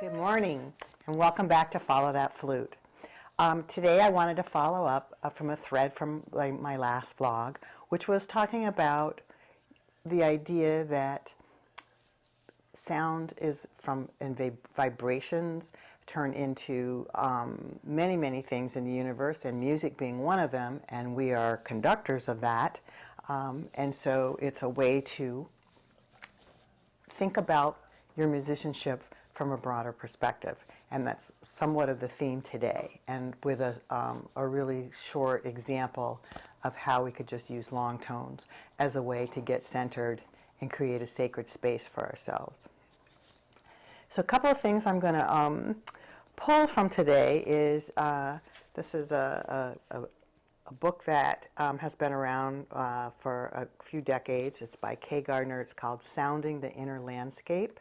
Good morning, and welcome back to Follow That Flute. Today I wanted to follow up from a thread from my last vlog, which was talking about the idea that sound is and vibrations turn into many things in the universe, and music being one of them, and we are conductors of that. And so it's a way to think about your musicianship from a broader perspective, and that's somewhat of the theme today, and with a really short example of how we could just use long tones as a way to get centered and create a sacred space for ourselves. So a couple of things I'm going to pull from today is this is a book that has been around for a few decades. It's by Kay Gardner. It's called Sounding the Inner Landscape,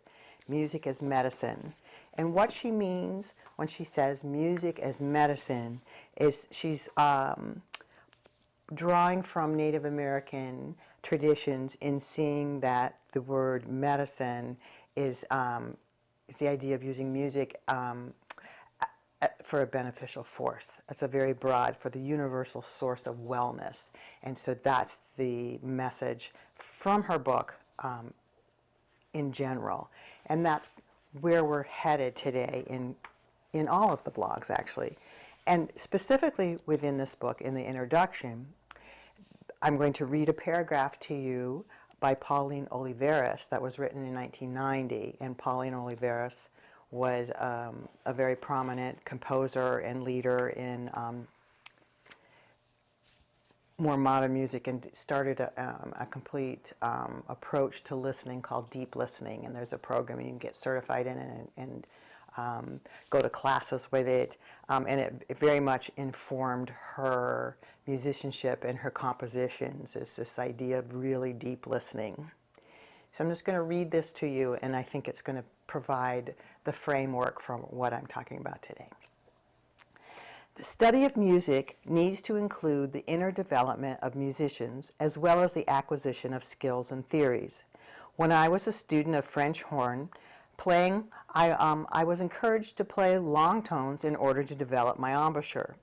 Music as Medicine. And what she means when she says music as medicine is she's drawing from Native American traditions in seeing that the word medicine is the idea of using music for a beneficial force. It's a very broad, for the universal source of wellness. And so that's the message from her book in general. And that's where we're headed today in all of the blogs, actually. And specifically within this book, in the introduction, I'm going to read a paragraph to you by Pauline Oliveros that was written in 1990. And Pauline Oliveros was a very prominent composer and leader in more modern music, and started a complete approach to listening called deep listening. And there's a program you can get certified in and go to classes with it. And it very much informed her musicianship and her compositions, is this idea of really deep listening. So I'm just going to read this to you, and I think it's going to provide the framework for what I'm talking about today. The study of music needs to include the inner development of musicians as well as the acquisition of skills and theories. When I was a student of French horn playing, I was encouraged to play long tones in order to develop my embouchure.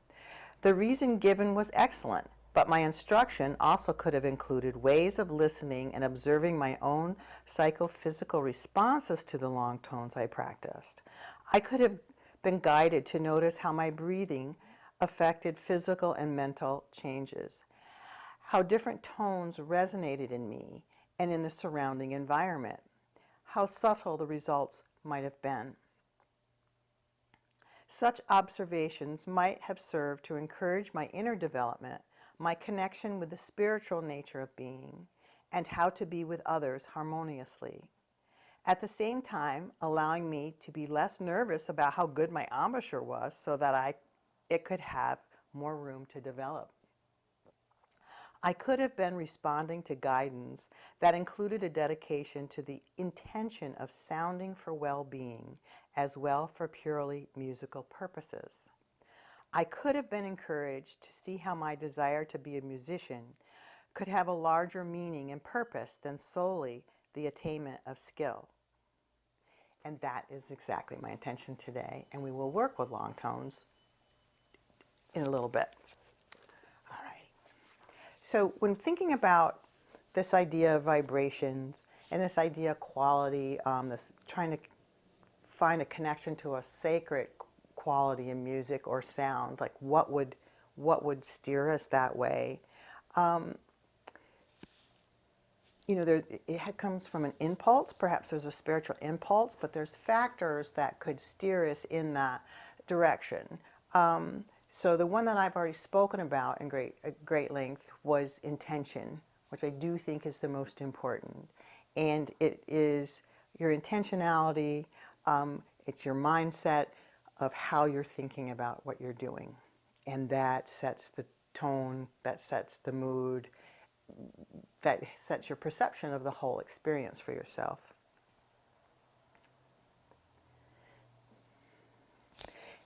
The reason given was excellent, but my instruction also could have included ways of listening and observing my own psychophysical responses to the long tones I practiced. I could have been guided to notice how my breathing affected physical and mental changes, how different tones resonated in me and in the surrounding environment, how subtle the results might have been. Such observations might have served to encourage my inner development, my connection with the spiritual nature of being, and how to be with others harmoniously. At the same time, allowing me to be less nervous about how good my embouchure was so that it could have more room to develop. I could have been responding to guidance that included a dedication to the intention of sounding for well-being as well for purely musical purposes. I could have been encouraged to see how my desire to be a musician could have a larger meaning and purpose than solely the attainment of skill. And that is exactly my intention today, and we will work with long tones in a little bit. All right. So when thinking about this idea of vibrations and this idea of quality, this trying to find a connection to a sacred quality in music or sound, like what would steer us that way? It comes from an impulse. Perhaps there's a spiritual impulse, but there's factors that could steer us in that direction. So the one that I've already spoken about in great length was intention, which I do think is the most important. And it is your intentionality, it's your mindset of how you're thinking about what you're doing. And that sets the tone, that sets the mood, that sets your perception of the whole experience for yourself.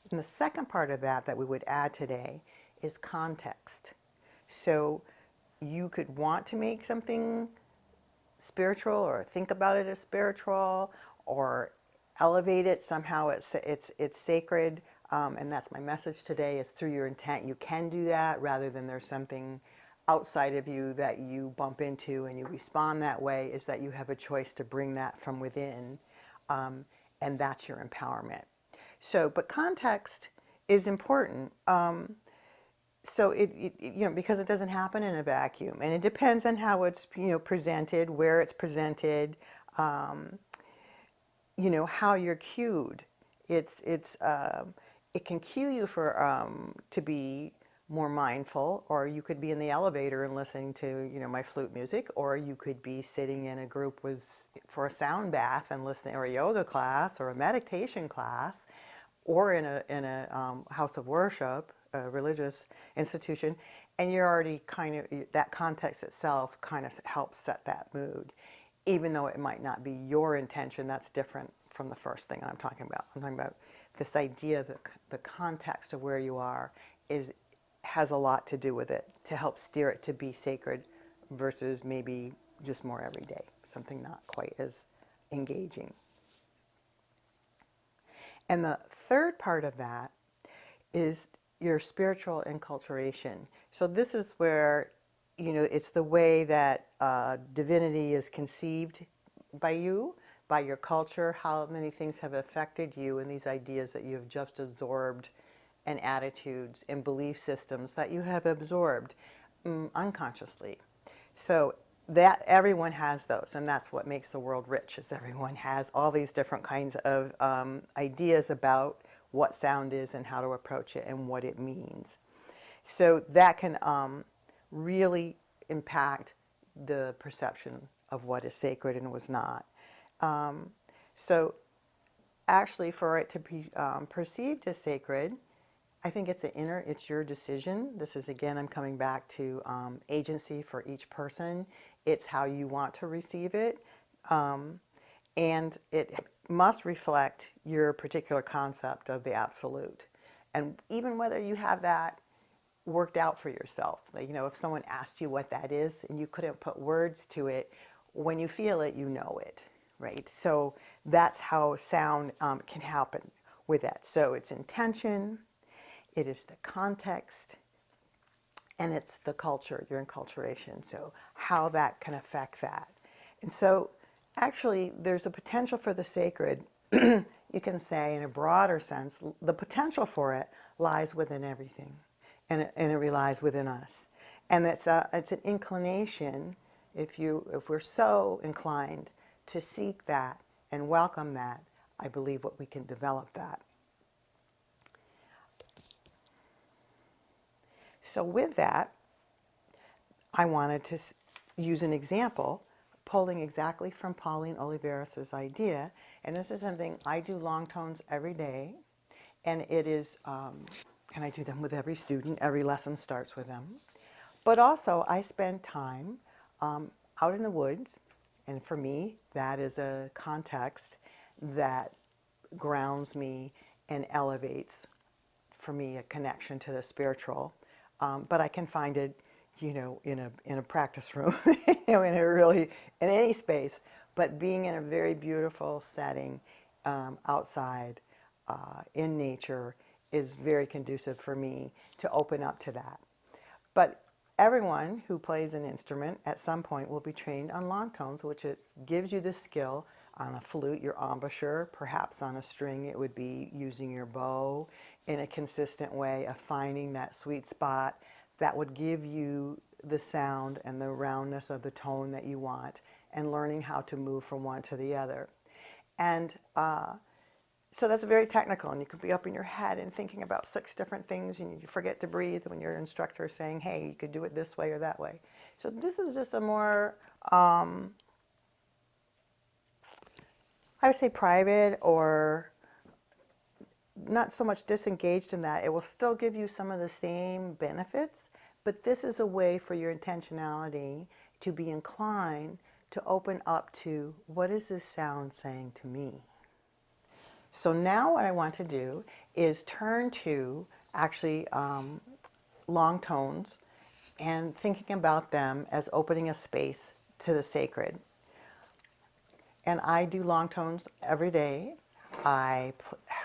And the second part of that we would add today is context. So you could want to make something spiritual or think about it as spiritual, or elevate it. Somehow it's sacred, and that's my message today. Is through your intent you can do that, rather than there's something outside of you that you bump into and you respond that way. Is that you have a choice to bring that from within, and that's your empowerment. So, but context is important. So because it doesn't happen in a vacuum, and it depends on how it's presented, where it's presented, how you're cued. It can cue you for to be more mindful, or you could be in the elevator and listening to my flute music, or you could be sitting in a group for a sound bath and listening, or a yoga class, or a meditation class, or in a house of worship, a religious institution, and you're already that context itself kind of helps set that mood, even though it might not be your intention. That's different from the first thing I'm talking about. I'm talking about this idea that the context of where you are has a lot to do with it, to help steer it to be sacred versus maybe just more everyday, something not quite as engaging. And the third part of that is your spiritual enculturation. So this is where, it's the way that divinity is conceived by you, by your culture, how many things have affected you, and these ideas that you've just absorbed, and attitudes and belief systems that you have absorbed unconsciously. So that everyone has those, and that's what makes the world rich, is everyone has all these different kinds of ideas about what sound is and how to approach it and what it means. So that can really impact the perception of what is sacred and was not. So actually, for it to be perceived as sacred, I think it's your decision. This is, again, I'm coming back to agency for each person. It's how you want to receive it. And it must reflect your particular concept of the absolute. And even whether you have that worked out for yourself, like, if someone asked you what that is and you couldn't put words to it, when you feel it, you know it, right? So that's how sound can happen with that. So it's intention, it is the context, and it's the culture, your enculturation. So how that can affect that. And so actually there's a potential for the sacred, you can say in a broader sense, the potential for it lies within everything, and it relies within us. And it's an inclination, if we're so inclined to seek that and welcome that, I believe we can develop that. So with that, I wanted to use an example, pulling exactly from Pauline Oliveros' idea. And this is something I do long tones every day. And it is, and I do them with every student. Every lesson starts with them. But also, I spend time out in the woods. And for me, that is a context that grounds me and elevates, for me, a connection to the spiritual. But I can find it, in a practice room, in any space. But being in a very beautiful setting, outside, in nature, is very conducive for me to open up to that. But everyone who plays an instrument at some point will be trained on long tones, which gives you the skill. On a flute, your embouchure, perhaps on a string, it would be using your bow in a consistent way of finding that sweet spot that would give you the sound and the roundness of the tone that you want, and learning how to move from one to the other. And so that's very technical, and you could be up in your head and thinking about 6 different things, and you forget to breathe when your instructor is saying, hey, you could do it this way or that way. So this is just a more, I would say, private, or not so much disengaged in that. It will still give you some of the same benefits, but this is a way for your intentionality to be inclined to open up to, what is this sound saying to me? So now what I want to do is turn to actually long tones, and thinking about them as opening a space to the sacred. And I do long tones every day.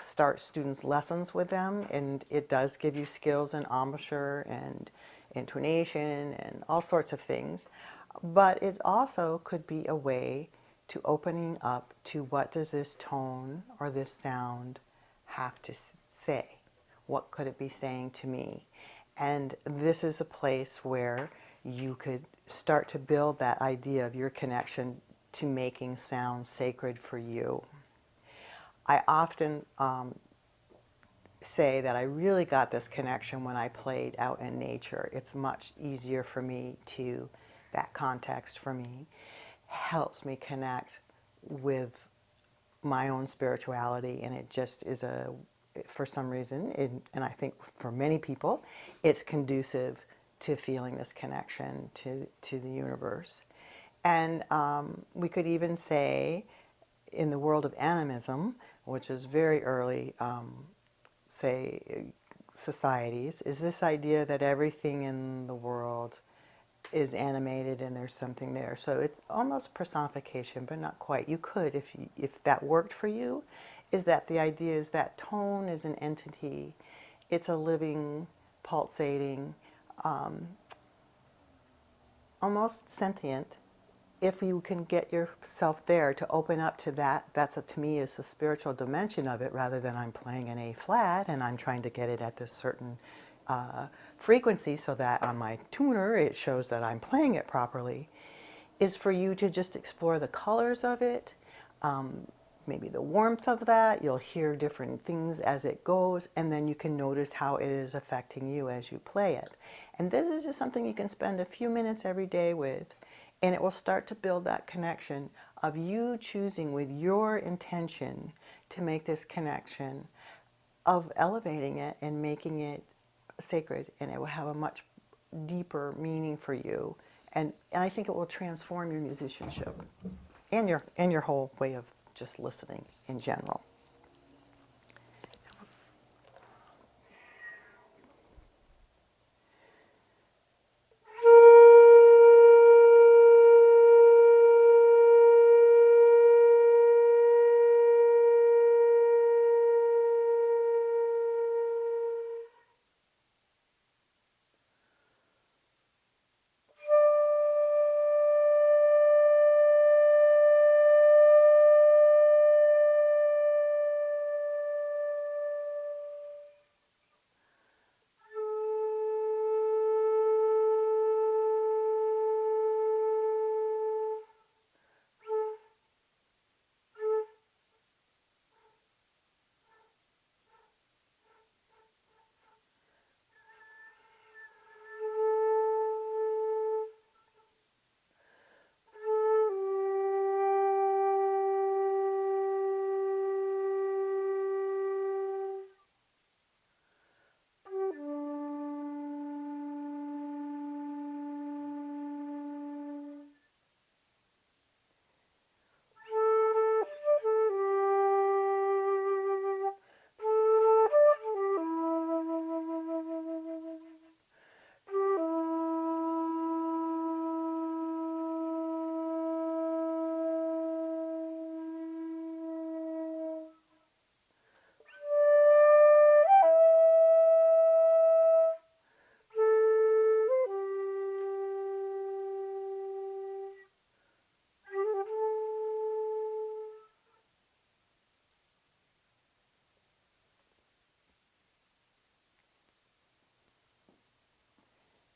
start students' lessons with them, and it does give you skills in embouchure and intonation and all sorts of things. But it also could be a way to opening up to what does this tone or this sound have to say? What could it be saying to me? And this is a place where you could start to build that idea of your connection to making sound sacred for you. I often say that I really got this connection when I played out in nature. It's much easier for me to, that context for me helps me connect with my own spirituality, and it just is for some reason, and I think for many people, it's conducive to feeling this connection to the universe. And we could even say, in the world of animism, which is very early, say, societies, is this idea that everything in the world is animated and there's something there. So it's almost personification, but not quite. You could, if that worked for you, is that the idea is that tone is an entity. It's a living, pulsating, almost sentient. If you can get yourself there to open up to that, to me is the spiritual dimension of it, rather than I'm playing an A flat and I'm trying to get it at this certain frequency so that on my tuner it shows that I'm playing it properly, is for you to just explore the colors of it, maybe the warmth of that. You'll hear different things as it goes, and then you can notice how it is affecting you as you play it. And this is just something you can spend a few minutes every day with, and it will start to build that connection of you choosing with your intention to make this connection, of elevating it and making it sacred, and it will have a much deeper meaning for you. And I think it will transform your musicianship and your whole way of just listening in general.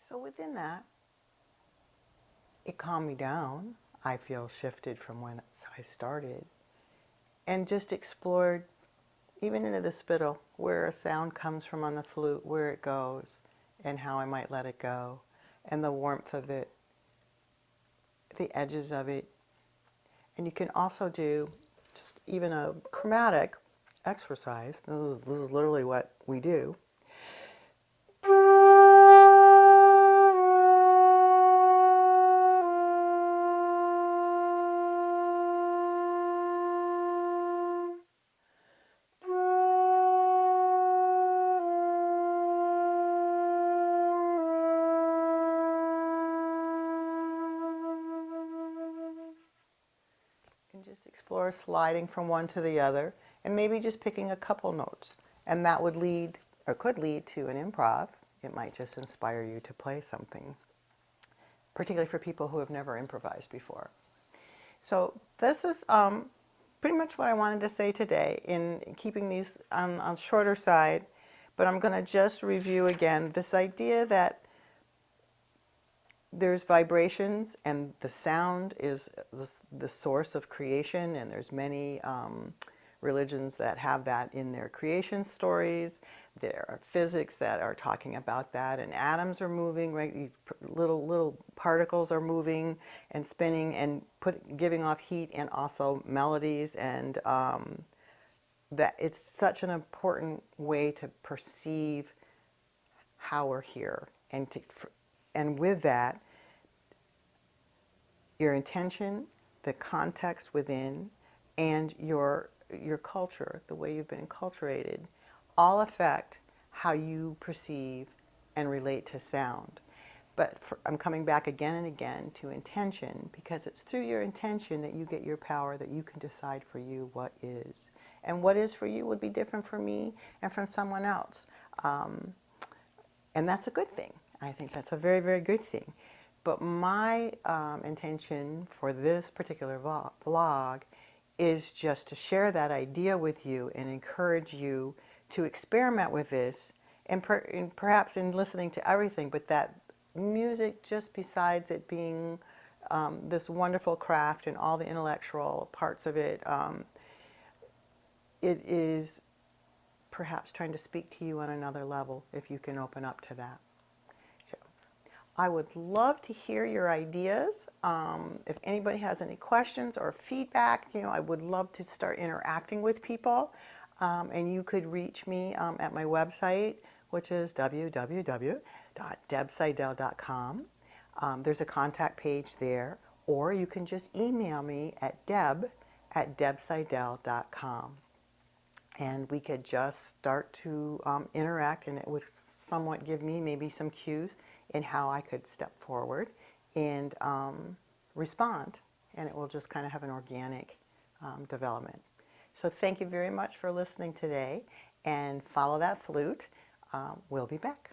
So within that, it calmed me down. I feel shifted from when I started, and just explored even into the spittle, where a sound comes from on the flute, where it goes, and how I might let it go, and the warmth of it, the edges of it. And you can also do just even a chromatic exercise. This is literally what we do. Just explore sliding from one to the other, and maybe just picking a couple notes. And that would lead, or could lead, to an improv. It might just inspire you to play something, particularly for people who have never improvised before. So this is pretty much what I wanted to say today, in keeping these on shorter side, but I'm going to just review again this idea that there's vibrations and the sound is the source of creation, and there's many religions that have that in their creation stories. There are physics that are talking about that, and atoms are moving, right? These little particles are moving and spinning and giving off heat and also melodies, and that it's such an important way to perceive how we're here, and with that, your intention, the context within, and your culture, the way you've been enculturated, all affect how you perceive and relate to sound. But I'm coming back again and again to intention, because it's through your intention that you get your power, that you can decide for you what is. And what is for you would be different for me and from someone else. And that's a good thing. I think that's a very, very good thing. But my intention for this particular vlog is just to share that idea with you and encourage you to experiment with this, and perhaps in listening to everything, but that music, just besides it being this wonderful craft and all the intellectual parts of it, it is perhaps trying to speak to you on another level, if you can open up to that. So I would love to hear your ideas. If anybody has any questions or feedback, I would love to start interacting with people. And you could reach me at my website, which is www.debseidel.com. There's a contact page there, or you can just email me at deb@debseidel.com. And we could just start to interact, and it would somewhat give me maybe some cues in how I could step forward and respond, and it will just kind of have an organic development. So thank you very much for listening today, and follow that flute. We'll be back.